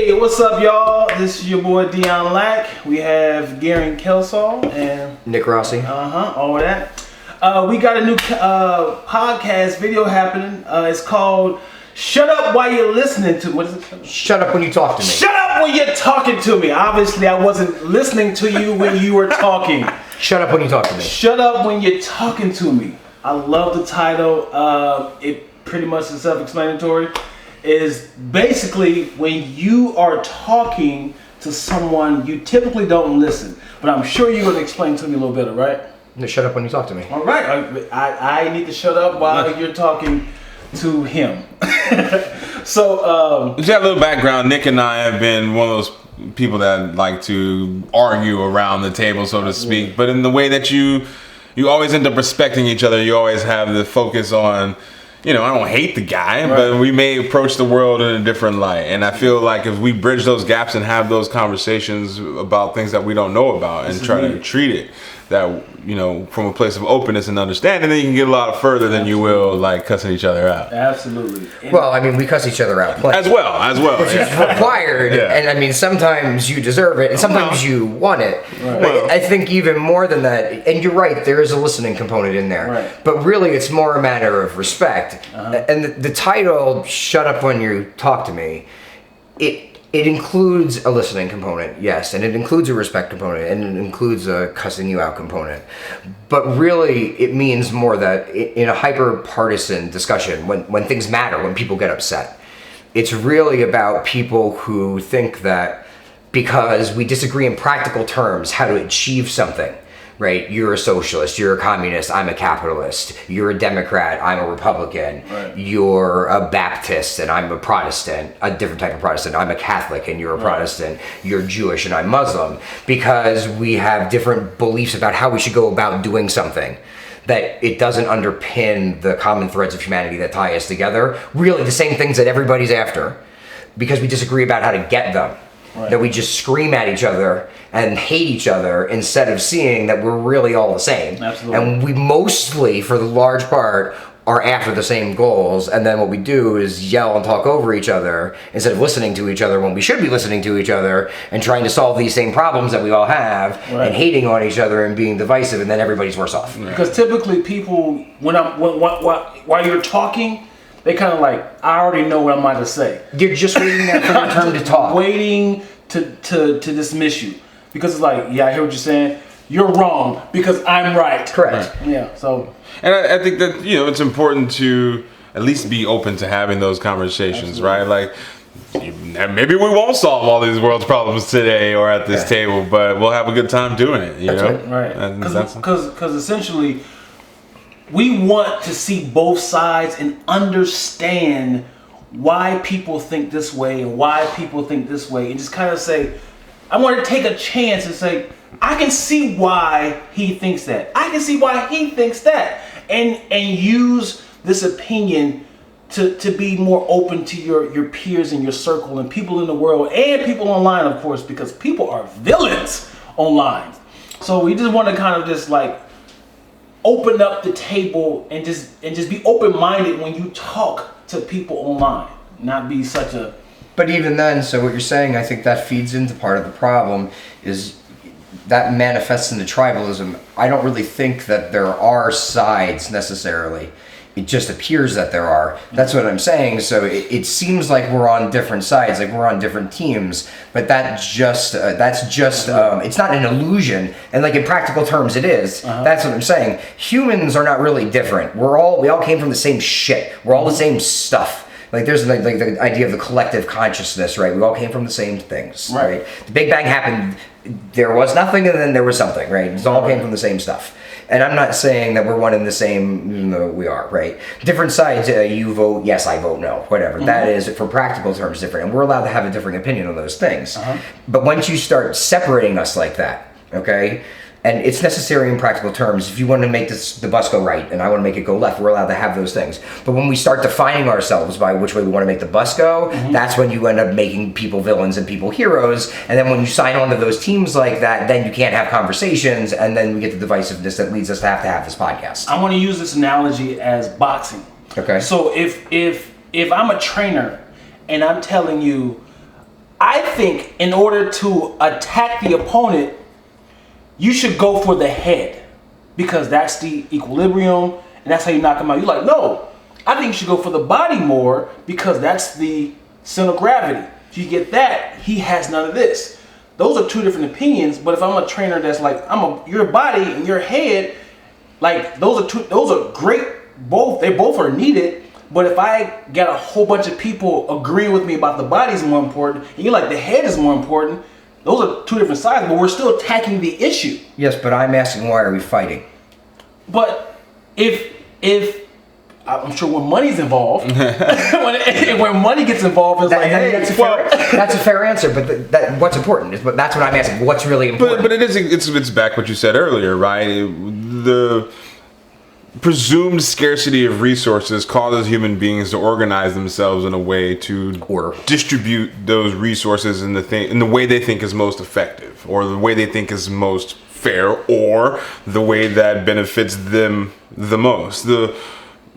Hey, what's up, y'all? This is your boy Dion. We have Gerren, Kelsaw, and Nick Rossy. All of that. We got a new podcast video happening. It's called "Shut Up While You're Listening to." What is it? Shut up when you talk to me. Shut up when you're talking to me. Obviously, I wasn't listening to you when you were talking. Shut up when you talk to me. Shut up when you're talking to me. I love the title. It pretty much is self-explanatory. Is basically when you are talking to someone, you typically don't listen. But I'm sure you're going to explain to me a little better, right? No, shut up when you talk to me. All right. I need to shut up while you're talking to him. So, just a little background. Nick and I have been one of those people that like to argue around the table, so to speak. But in the way that you always end up respecting each other. You always have the focus on, I don't hate the guy, but we may approach the world in a different light. And I feel like if we bridge those gaps and have those conversations about things that we don't know about and try to treat it that, from a place of openness and understanding, then you can get a lot further than you will like cussing each other out. Absolutely. Well, I mean, we cuss each other out plenty. As well. Which is required. Yeah. And I mean, sometimes you deserve it and sometimes you want it. Right. But I think even more than that, and you're right, there is a listening component in there. Right. But really, it's more a matter of respect. And the title, Shut Up When You Talk to Me, it includes a listening component, yes, and it includes a respect component, and it includes a cussing you out component. But really, it means more that in a hyper-partisan discussion, when things matter, when people get upset, it's really about people who think that because we disagree in practical terms how to achieve something, right? You're a socialist, you're a communist, I'm a capitalist. You're a Democrat, I'm a Republican. Right. You're a Baptist and I'm a Protestant, a different type of Protestant. I'm a Catholic and you're a Protestant. You're Jewish and I'm Muslim. Because we have different beliefs about how we should go about doing something. That it doesn't underpin the common threads of humanity that tie us together. Really the same things that everybody's after. Because we disagree about how to get them. Right. That we just scream at each other and hate each other instead of seeing that we're really all the same. Absolutely. And we mostly, for the large part, are after the same goals. And then what we do is yell and talk over each other instead of listening to each other when we should be listening to each other and trying to solve these same problems that we all have and hating on each other and being divisive, and then everybody's worse off. Because typically people, while you're talking, they kind of like, I already know what I'm about to say. You're just waiting there for your turn to talk. Waiting to dismiss you. Because it's like, yeah, I hear what you're saying. You're wrong because I'm right. Correct. Right. Yeah, so. And I think that, it's important to at least be open to having those conversations, right? Like, maybe we won't solve all these world's problems today or at this table, but we'll have a good time doing it, you know? Right. Because essentially, we want to see both sides and understand why people think this way and why people think this way, and just kind of say, I want to take a chance and say, I can see why he thinks that. I can see why he thinks that, and use this opinion to be more open to your peers in your circle and people in the world and people online, of course, because people are villains online. So we just want to kind of just like open up the table and just be open-minded when you talk to people online, not be such a. But even then, so what you're saying, I think that feeds into part of the problem, is that manifests into tribalism. I don't really think that there are sides necessarily. It just appears that there are. That's what I'm saying. So it seems like we're on different sides, like we're on different teams, but that's just it's not an illusion. And like in practical terms, it is. That's what I'm saying. Humans are not really different. We all came from the same shit. We're all the same stuff. Like there's like the idea of the collective consciousness, right? We all came from the same things, right? The Big Bang happened, there was nothing and then there was something, right? It all came from the same stuff. And I'm not saying that we're one and the same, even though we are, right? Different sides, you vote yes, I vote no, whatever. That is, for practical terms, different. And we're allowed to have a different opinion on those things. But once you start separating us like that, okay? And it's necessary in practical terms. If you want to make the bus go right and I want to make it go left, we're allowed to have those things. But when we start defining ourselves by which way we want to make the bus go, that's when you end up making people villains and people heroes. And then when you sign on to those teams like that, then you can't have conversations, and then we get the divisiveness that leads us to have this podcast. I want to use this analogy as boxing. Okay. So if I'm a trainer and I'm telling you, I think in order to attack the opponent, you should go for the head because that's the equilibrium and that's how you knock him out. You're like, no, I think you should go for the body more because that's the center of gravity. If you get that, he has none of this. Those are two different opinions. But if I'm a trainer that's like, your body and your head, like those are great. They both are needed. But if I got a whole bunch of people agreeing with me about the body is more important, and you're like the head is more important, those are two different sides, but we're still attacking the issue. Yes, but I'm asking, why are we fighting? But if I'm sure when money's involved, when money gets involved, it's that's a fair answer. But what's important but that's what I'm asking. What's really important? But it's back what you said earlier, right? The presumed scarcity of resources causes human beings to organize themselves in a way to distribute those resources in the way they think is most effective, or the way they think is most fair, or the way that benefits them the most.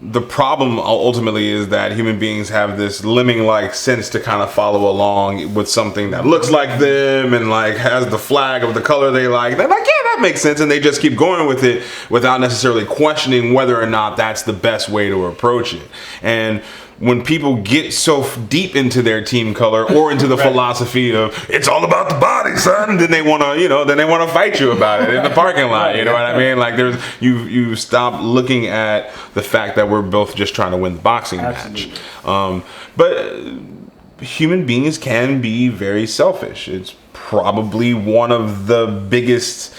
The problem ultimately is that human beings have this lemming-like sense to kind of follow along with something that looks like them and like has the flag of the color they like. They're like, yeah, that makes sense, and they just keep going with it without necessarily questioning whether or not that's the best way to approach it. And when people get so deep into their team color or into the philosophy of it's all about the body, son, then they want to fight you about it in the parking lot. You know what I mean? Like you stop looking at the fact that we're both just trying to win the boxing match. But human beings can be very selfish. It's probably one of the biggest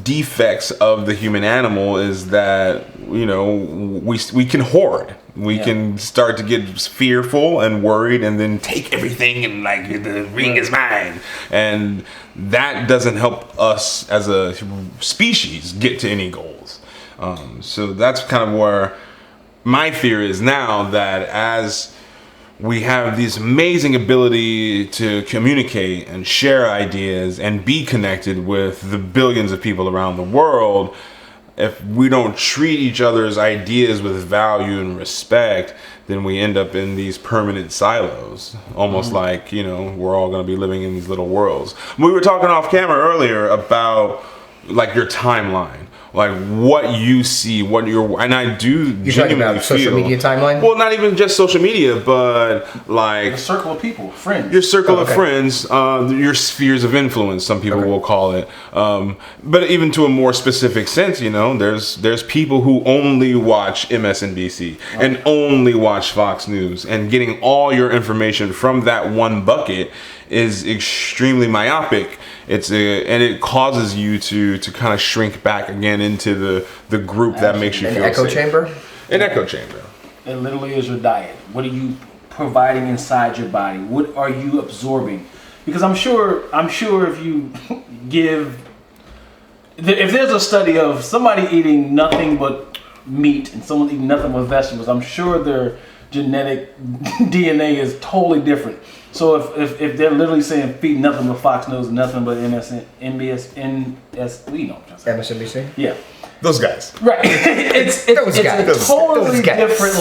defects of the human animal is that we can hoard. We can start to get fearful and worried and then take everything and like the ring is mine. And that doesn't help us as a species get to any goals. So that's kind of where my fear is now, that as we have this amazing ability to communicate and share ideas and be connected with the billions of people around the world, if we don't treat each other's ideas with value and respect, then we end up in these permanent silos, almost like, we're all going to be living in these little worlds. We were talking off camera earlier about like your timeline, like what you see, and I do You're talking about social media timeline? Well, not even just social media, but like a circle of people, friends. Your circle of friends, your spheres of influence, some people will call it. But even to a more specific sense, there's people who only watch MSNBC and only watch Fox News, and getting all your information from that one bucket is extremely myopic. And it causes you to kind of shrink back again into the group that makes you feel echo safe. chamber. An echo chamber. It literally is your diet. What are you providing inside your body? What are you absorbing? Because I'm sure if you if there's a study of somebody eating nothing but meat and someone eating nothing but vegetables, I'm sure their genetic DNA is totally different. So if they're literally saying feed nothing but Fox News, nothing but MSNBC? Yeah. Those guys. Right. It's totally different.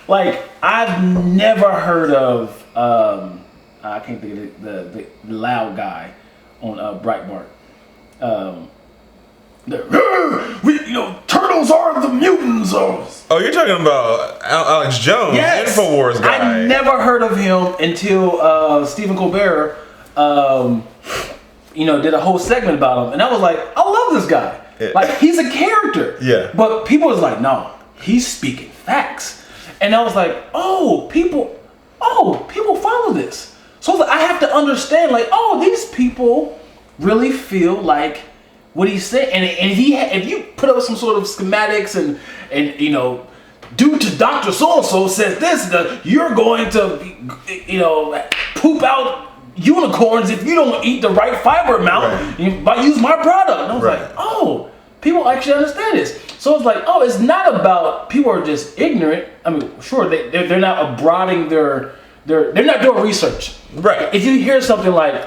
Like I've never heard of I can't think of the loud guy on Breitbart. Turtles are the mutants. Oh, you're talking about Alex Jones, yes. Infowars guy. I never heard of him until Stephen Colbert, did a whole segment about him, and I was like, I love this guy. Yeah. Like he's a character. Yeah. But people was like, no, he's speaking facts, and I was like, people follow this. So I have to understand, like, these people really feel like what he's saying, and if you put up some sort of schematics and due to Dr. So-and-so says this, you're going to poop out unicorns if you don't eat the right fiber amount by use my product. And I was like, people actually understand this. So it's like, it's not about people are just ignorant. I mean, sure, they're not abroading they're not doing research. Right. If you hear something like,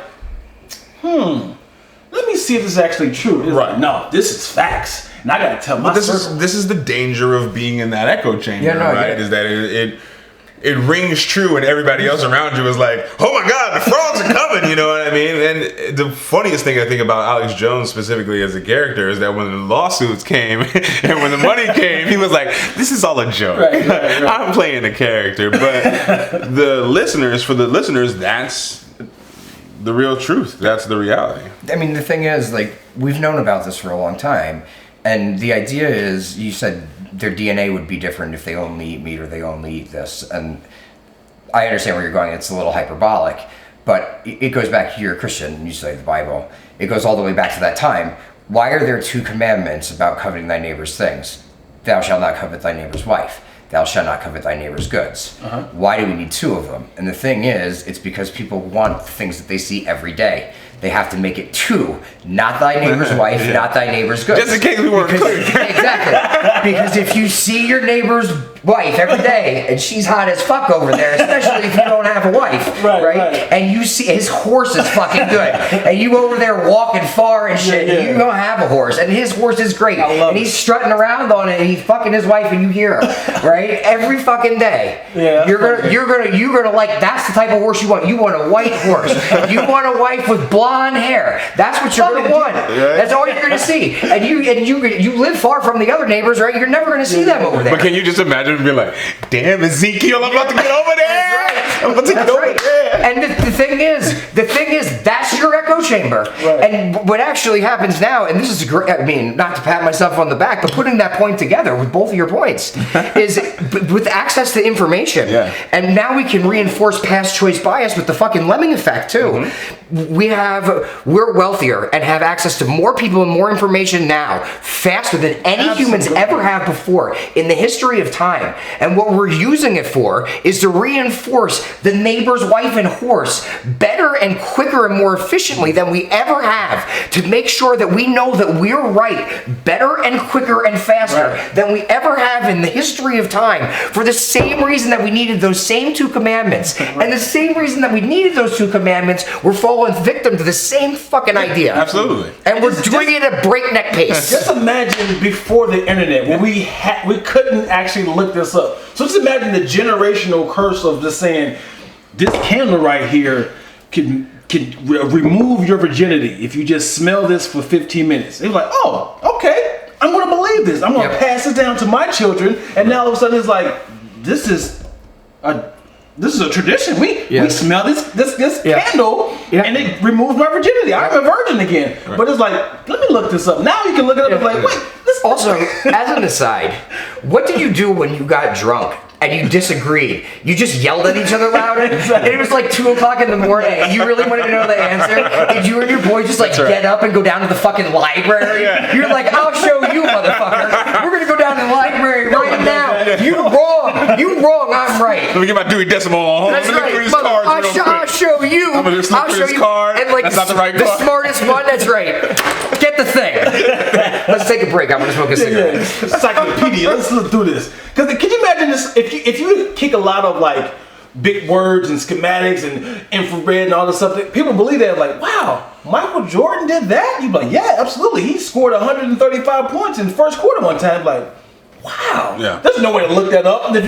let me see if this is actually true. It's like, no, this is facts. And I gotta tell my circle. This is the danger of being in that echo chamber, right? Is that it rings true and everybody else around you is like, oh my God, the frogs are coming. You know what I mean? And the funniest thing I think about Alex Jones specifically as a character is that when the lawsuits came and when the money came, he was like, "This is all a joke. Right. I'm playing a character." But for the listeners, that's the real truth. That's the reality. I mean, the thing is, like, we've known about this for a long time, and the idea is, you said their DNA would be different if they only eat meat or they only eat this, and I understand where you're going. It's a little hyperbolic, but it goes back to, you're a Christian and you study the Bible. It goes all the way back to that time. Why are there 2 commandments about coveting thy neighbor's things? Thou shalt not covet thy neighbor's wife. Thou shalt not covet thy neighbor's goods. Why do we need 2 of them? And the thing is, it's because people want things that they see every day. They have to make it 2, not thy neighbor's wife, not thy neighbor's goods. Just in case we weren't clear. Exactly. Because if you see your neighbor's wife every day and she's hot as fuck over there, especially if you don't have a wife, right? And you see his horse is fucking good, and you over there walking far and shit, and you don't have a horse, and his horse is great, and he's strutting around on it, and he's fucking his wife, and you hear her, right? Every fucking day. Yeah. You're gonna like, that's the type of horse you want. You want a white horse. You want a wife with blonde hair. That's what you're gonna want. That's all you're gonna see. And you live far from the other neighbors, right? You're never gonna see them over there. But can you just imagine being like, "Damn, Ezekiel, I'm about to get over there. That's right. I'm about to get over there." And the thing is, that's your echo chamber. Right. And what actually happens now, and this is great, I mean, not to pat myself on the back, but putting that point together with both of your points, is with access to information. Yeah. And now we can reinforce past choice bias with the fucking lemming effect too. We're wealthier and have access to more people and more information now, faster than any humans ever have before in the history of time. And what we're using it for is to reinforce the neighbor's wife and horse better and quicker and more efficiently than we ever have, to make sure that we know that we're right better and quicker and faster than we ever have in the history of time, for the same reason that we needed those same 2 commandments. And the same reason that we needed those 2 commandments, we're falling victim to the same fucking idea. Absolutely. And we're doing it at a breakneck pace. Just imagine before the internet, when we couldn't actually look this up. So just imagine the generational curse of just saying, this candle right here can remove your virginity if you just smell this for 15 minutes. It was like, oh, okay, I'm gonna believe this. I'm gonna pass it down to my children, and now all of a sudden it's like, this is a tradition. We smell this candle, and it removes my virginity. I'm a virgin again. But it's like, let me look this up. Now you can look it up and like, wait. Also, as an aside, what did you do when you got drunk and you disagreed? You just yelled at each other louder, and it was like 2 o'clock in the morning, and you really wanted to know the answer, and you and your boy just like get up and go down to the fucking library. You're like, I'll show you, motherfucker. We're gonna go down to the library right now. You wrong, I'm right. Let me get my Dewey Decimal on. That's Let me right. look through his cards real quick. I'll show you. I'm gonna just look through his card. And like, that's not the right the card. smartest one. That's right. Get the thing. Let's take a break. I'm gonna smoke a cigarette. Encyclopedia. Let's look through this. Because can you imagine this? If you kick a lot of like big words and schematics and infrared and all this stuff, people believe that, like, wow, Michael Jordan did that? You'd be like, yeah, absolutely. He scored 135 points in the first quarter one time. Like, wow. Yeah. There's no way to look that up in the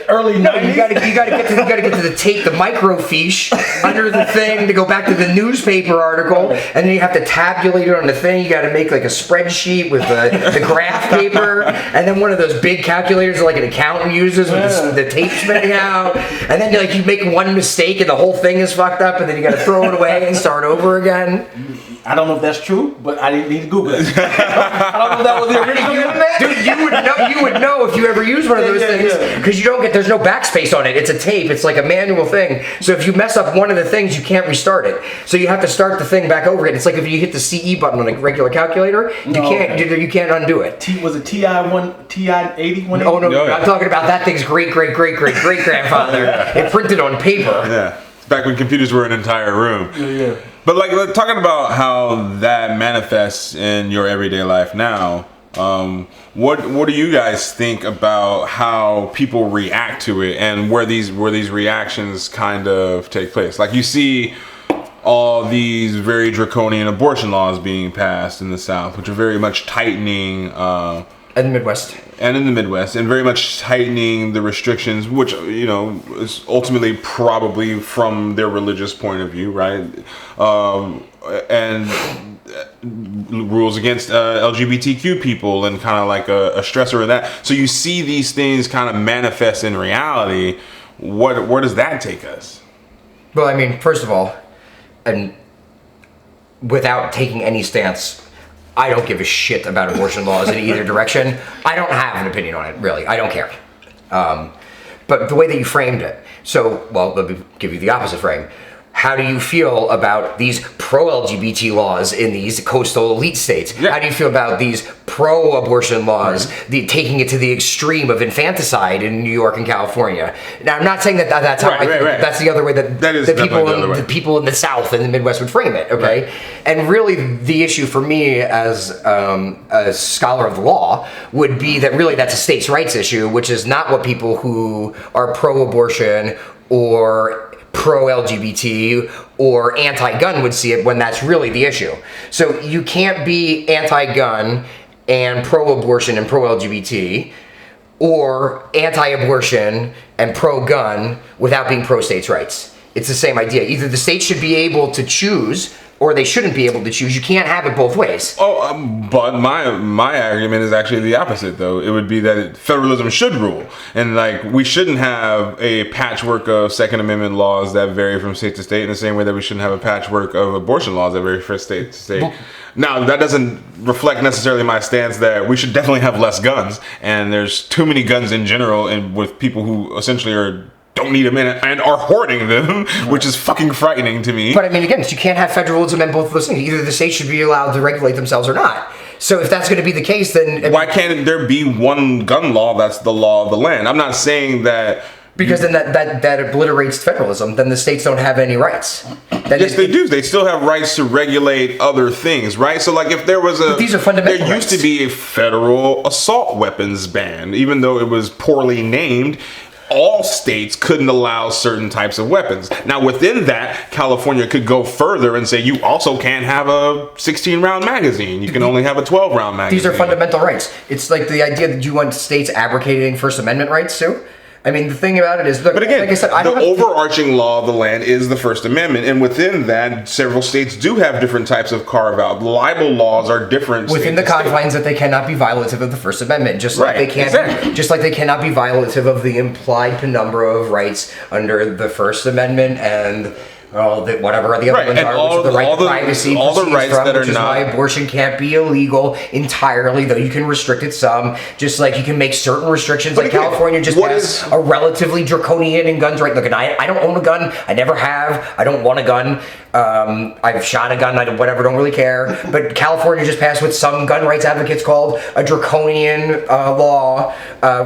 early 90s. You gotta get to the tape, the microfiche under the thing to go back to the newspaper article, and then you have to tabulate it on the thing. You gotta make like a spreadsheet with the graph paper, and then one of those big calculators like an accountant uses with the tape spinning out, and then you make one mistake and the whole thing is fucked up, and then you gotta throw it away and start over again. I don't know if that's true, but I didn't need to Google it. I don't know if that was the original. Dude, you would know if you ever use one of those things, because there's no backspace on it. It's a tape. It's like a manual thing. So if you mess up one of the things, you can't restart it. So you have to start the thing back over again. It's like if you hit the CE button on a regular calculator, you can't undo it. Was it TI 80? Oh no, I'm talking about that thing's great grandfather. It printed on paper. Yeah. Back when computers were an entire room. Yeah. But like talking about how that manifests in your everyday life now, what do you guys think about how people react to it and where these reactions kind of take place? Like you see all these very draconian abortion laws being passed in the South, which are very much tightening in the Midwest. and in the Midwest, and very much tightening the restrictions, which, you know, is ultimately probably from their religious point of view, right? And rules against LGBTQ people, and kind of like a stressor of that. So you see these things kind of manifest in reality. Where does that take us? Well, I mean, first of all, and without taking any stance, I don't give a shit about abortion laws in either direction. I don't have an opinion on it, really. I don't care. But the way that you framed it, let me give you the opposite frame. How do you feel about these pro-LGBT laws in these coastal elite states? Yeah. How do you feel about these pro-abortion laws, taking it to the extreme of infanticide in New York and California? Now, I'm not saying that's how that's the other way that the people in the South and the Midwest would frame it, okay? Right. And really, the issue for me as a scholar of the law would be that really that's a states' rights issue, which is not what people who are pro-abortion or pro-LGBT or anti-gun would see it, when that's really the issue. So you can't be anti-gun and pro-abortion and pro-LGBT, or anti-abortion and pro-gun without being pro-states' rights. It's the same idea. Either the states should be able to choose, or they shouldn't be able to choose. You can't have it both ways. But my argument is actually the opposite, though. It would be that federalism should rule, and like we shouldn't have a patchwork of Second Amendment laws that vary from state to state, in the same way that we shouldn't have a patchwork of abortion laws that vary from state to state. Now, that doesn't reflect necessarily my stance that we should definitely have less guns, and there's too many guns in general, and with people who essentially don't need them and are hoarding them, which is fucking frightening to me. But I mean, again, you can't have federalism and both of those things. Either the states should be allowed to regulate themselves or not. So if that's going to be the case, then why can't there be one gun law that's the law of the land? I'm not saying that. Because then that obliterates federalism. Then the states don't have any rights. Yes, they do. They still have rights to regulate other things, right? So, like, if there was but these are fundamental there used to be a federal assault weapons ban, even though it was poorly named. All states couldn't allow certain types of weapons. Now, within that, California could go further and say you also can't have a 16-round magazine. You can only have a 12-round magazine. These are fundamental rights. It's like the idea that you want states abrogating First Amendment rights too. I mean, the thing about it is, look, but again, like I said, the overarching law of the land is the First Amendment, and within that, several states do have different types of carve-out. Libel laws are different within the confines that they cannot be violative of the First Amendment, just like they can't, just like they cannot be violative of the implied penumbra of rights under the First Amendment and. Whatever the other ones are, which are the right to privacy, all the rights that are which is why abortion can't be illegal entirely, though you can restrict it some, just like you can make certain restrictions. But like again, California just passed a relatively draconian in guns right. Look, and I don't own a gun. I never have. I don't want a gun. I've shot a gun. Don't really care. But California just passed, with some gun rights advocates called a draconian law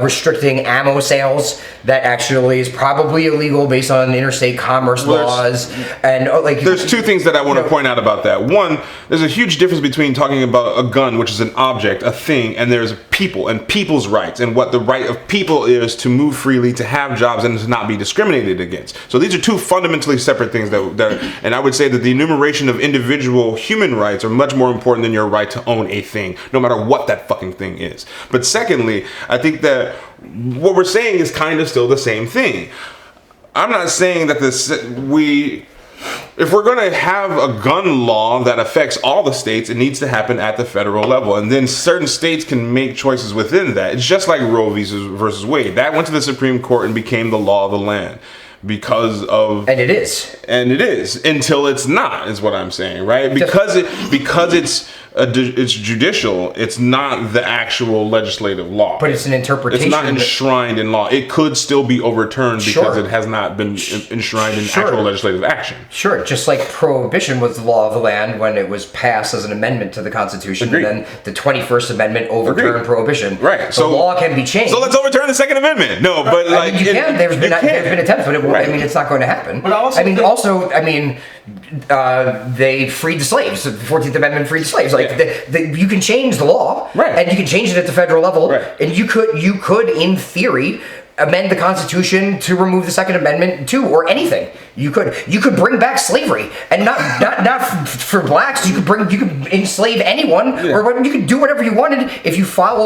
restricting ammo sales that actually is probably illegal based on interstate commerce laws. And there's two things that I want to point out about that. One, there's a huge difference between talking about a gun, which is an object, a thing, and there's people and people's rights, and what the right of people is to move freely, to have jobs, and to not be discriminated against. So these are two fundamentally separate things and I would say that the enumeration of individual human rights are much more important than your right to own a thing, no matter what that fucking thing is. But secondly, I think that what we're saying is kind of still the same thing. I'm not saying that if we're going to have a gun law that affects all the states, it needs to happen at the federal level. And then certain states can make choices within that. It's just like Roe versus Wade. That went to the Supreme Court and became the law of the land. Because of and it is until it's not, is what I'm saying, right? Because it's judicial. It's not the actual legislative law. But it's an interpretation. It's not enshrined in law. It could still be overturned because it has not been enshrined in actual legislative action. Sure, just like prohibition was the law of the land when it was passed as an amendment to the Constitution. Agreed. And then the 21st Amendment overturned prohibition. Right. The law can be changed. So let's overturn the Second Amendment. No, but you can. There's been attempts, but it won't. Right. I mean, it's not going to happen. But they freed the slaves. The 14th Amendment freed the slaves. You can change the law, right? And you can change it at the federal level, right? And you could, in theory, amend the Constitution to remove the Second Amendment too, or anything. You could bring back slavery, and not for blacks. You could enslave anyone, or you could do whatever you wanted if you follow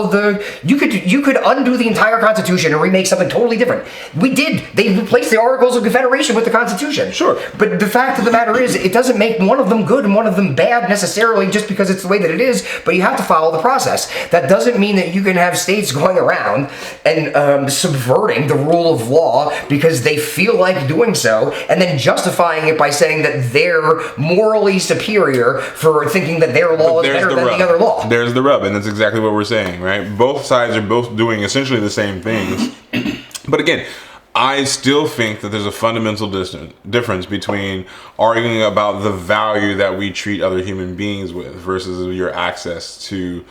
you could undo the entire Constitution and remake something totally different. We did. They replaced the Articles of Confederation with the Constitution. Sure. But the fact of the matter is, it doesn't make one of them good and one of them bad necessarily just because it's the way that it is, but you have to follow the process. That doesn't mean that you can have states going around and subverting the rule of law because they feel like doing so, and then justifying it by saying that they're morally superior for thinking that their law is better than the other law. There's the rub, and that's exactly what we're saying, right? Both sides are both doing essentially the same things. But again, I still think that there's a fundamental difference between arguing about the value that we treat other human beings with versus your access to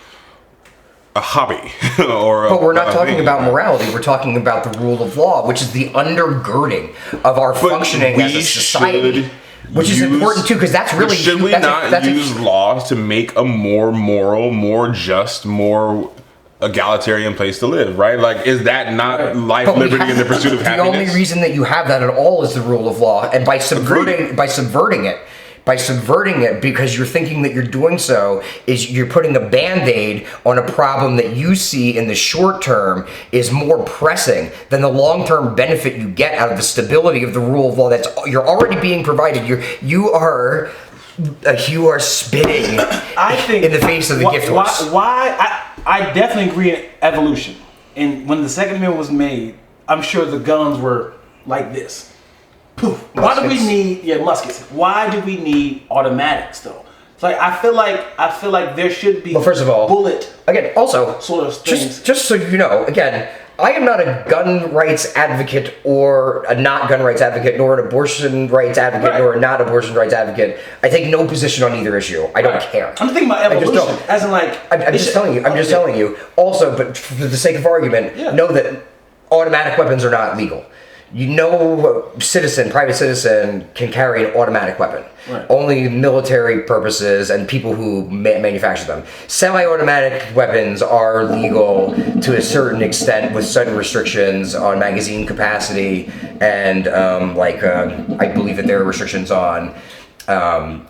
a hobby but we're not talking about morality. We're talking about the rule of law, which is the undergirding of our functioning as a society, which is important too, because that's really should we not use law to make a more moral, more just, more egalitarian place to live, right? Like, is that not life, liberty, and the pursuit of happiness? The only reason that you have that at all is the rule of law, and by subverting it, because you're thinking that you're doing so, is you're putting a Band-Aid on a problem that you see in the short term is more pressing than the long-term benefit you get out of the stability of the rule of law that's you're already being provided. You are spitting in the face of the gift horse. I definitely agree in evolution. And when the Second Amendment was made, I'm sure the guns were like this. Poof. Why do we need muskets? Why do we need automatics though? It's like I feel like there should be first of all, bullet again, also sort of things. Just so you know, again, I am not a gun rights advocate or a not gun rights advocate, nor an abortion rights advocate, nor a not abortion rights advocate. I take no position on either issue. I don't care. I'm thinking about evolution, as in like I'm just telling you. Also, but for the sake of argument, know that automatic weapons are not legal. Private citizen can carry an automatic weapon. Right. Only military purposes and people who manufacture them. Semi-automatic weapons are legal to a certain extent with certain restrictions on magazine capacity and I believe that there are restrictions on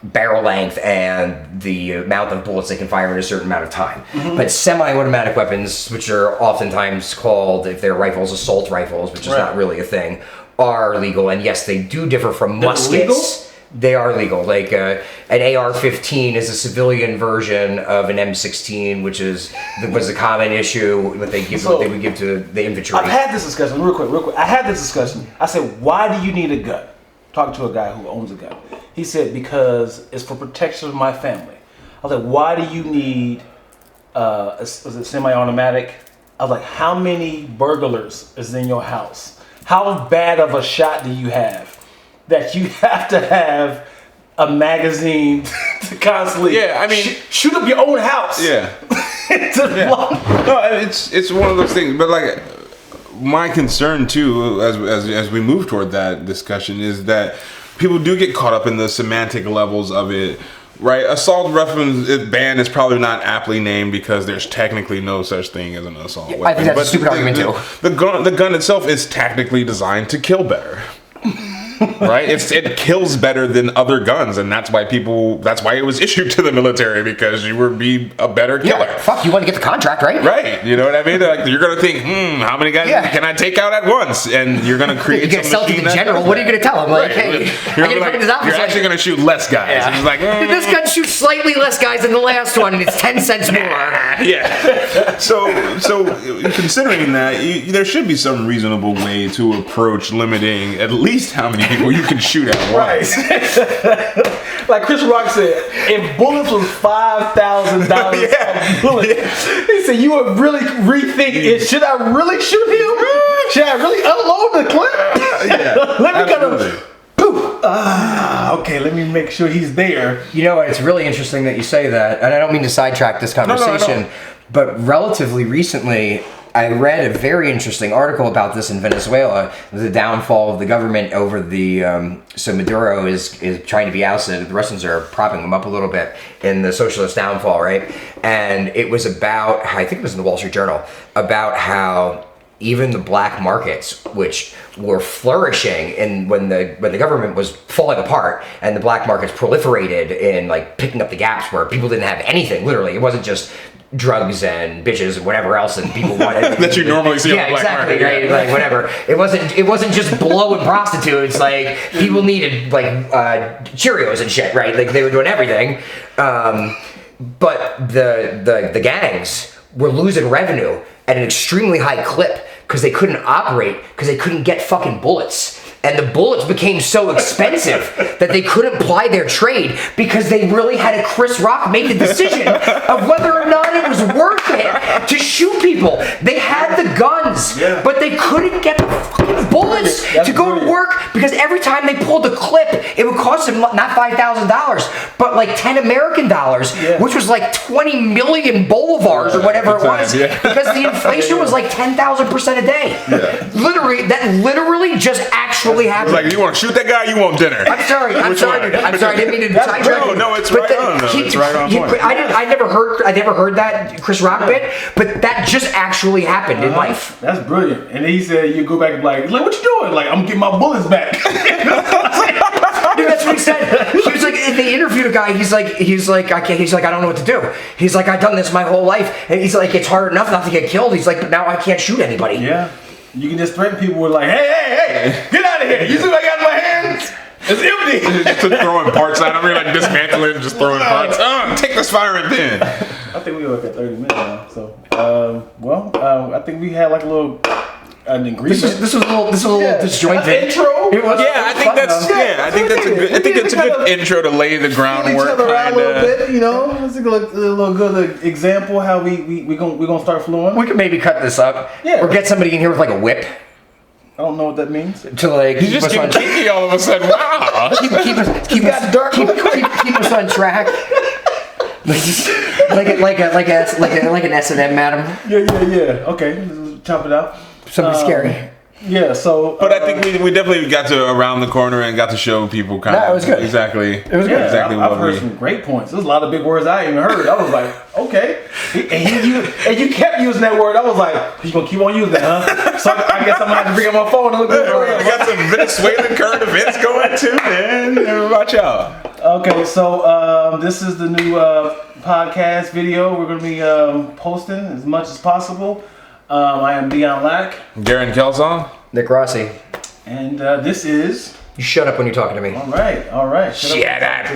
barrel length and the amount of bullets they can fire in a certain amount of time. Mm-hmm. But semi-automatic weapons, which are oftentimes called, if they're rifles, assault rifles, which is not really a thing, are legal. And yes, they do differ from muskets. Legal? They are legal. Like an AR-15 is a civilian version of an M16, which was a common issue that they would give to the infantry. I've had this discussion real quick. I had this discussion. I said, why do you need a gun? Talking to a guy who owns a gun. He said, because it's for protection of my family. I was like, why do you need was it semi-automatic? I was like, how many burglars is in your house? How bad of a shot do you have that you have to have a magazine to constantly shoot up your own house? Yeah. No, it's one of those things. But like, my concern too, as we move toward that discussion, is that people do get caught up in the semantic levels of it. Right, assault weapons ban is probably not aptly named because there's technically no such thing as an assault weapon. I think that's a stupid argument too. The gun itself is technically designed to kill better. Right, it kills better than other guns, and that's why it was issued to the military, because you would be a better killer. Yeah, fuck, you want to get the contract, right? Right, you know what I mean? Like, you're gonna think, how many guys can I take out at once? And you're gonna create. You're gonna sell to the general. What are you gonna tell him? Like, hey, you're actually gonna shoot less guys. Yeah. It's like, this gun shoots slightly less guys than the last one, and it's 10 cents more. Yeah. So considering that, there should be some reasonable way to approach limiting at least how many people you can shoot at once. Right. Like Chris Rock said, if bullets was $5,000 a bullet, he said you would really rethink it. Should I really shoot him? Should I really unload the clip? Let me kind of poof. Okay, let me make sure he's there. You know, it's really interesting that you say that, and I don't mean to sidetrack this conversation, but relatively recently, I read a very interesting article about this in Venezuela, the downfall of the government over so Maduro is trying to be ousted. The Russians are propping him up a little bit in the socialist downfall, right? And it was about, I think it was in the Wall Street Journal, about how even the black markets, which were flourishing, and when the government was falling apart and the black markets proliferated in like picking up the gaps where people didn't have anything. Literally, it wasn't just drugs and bitches and whatever else and people wanted that you normally see on the black exactly, market. right? Like whatever. It wasn't just blow and prostitutes. Like people needed like Cheerios and shit, right? Like they were doing everything. But the gangs were losing revenue at an extremely high clip because they couldn't operate because they couldn't get fucking bullets. And the bullets became so expensive that they couldn't ply their trade because they really had a Chris Rock make the decision of whether or not it was worth it to shoot people. They had the guns, but they couldn't get the fucking bullets to go to work because every time they pulled the clip, it would cost them not $5,000, but like $10 American dollars, which was like 20 million bolivars or whatever it was, because the inflation was like 10,000% a day. Literally just actually happened. It's like, you want to shoot that guy, you want dinner. I'm sorry, I didn't mean to sidetrack you. No, it's right on. It's right on point. I never heard that Chris Rock bit, but that just actually happened in life. That's brilliant. And then he said, you go back and like, what you doing? Like, I'm getting my bullets back. Dude, that's what he said. He was like, they interviewed a guy. He's like, I don't know what to do. He's like, I've done this my whole life, and he's like, it's hard enough not to get killed. He's like, but now I can't shoot anybody. Yeah. You can just threaten people with like, hey, get out of here. You see what I got in my hands? It's empty. Just throwing parts at him. You're like dismantling and just throwing parts. Take this firing pin. I think we were at 30 minutes now. So, I think we had like a little an ingredient. This was a little disjointed Intro. It was. I think that's a good intro to lay the groundwork. Each other out a little bit, you know. It's a little good example how we gonna start flowing. We could maybe cut this up, or get somebody in here with like a whip. I don't know what that means. To like You just get kinky all of a sudden. Wow. keep us on track. like an S&M, madam. Yeah. Okay, chop it out. Something scary. Yeah, so. But I think we definitely got to around the corner and got to show people kind of. It was good. Exactly. It was good. Exactly I've heard some great points. There's a lot of big words I ain't even heard. I was like, okay. And you kept using that word. I was like, you gonna keep on using that, huh? So I guess I'm gonna have to bring up my phone and look at We got some Venezuelan current events going too, man. Watch out. Okay, so this is the new podcast video we're gonna be posting as much as possible. I am Dion Lack. Gerren Kelsaw. Nick Rossy. And this is... You shut up when you're talking to me. All right. Shut up.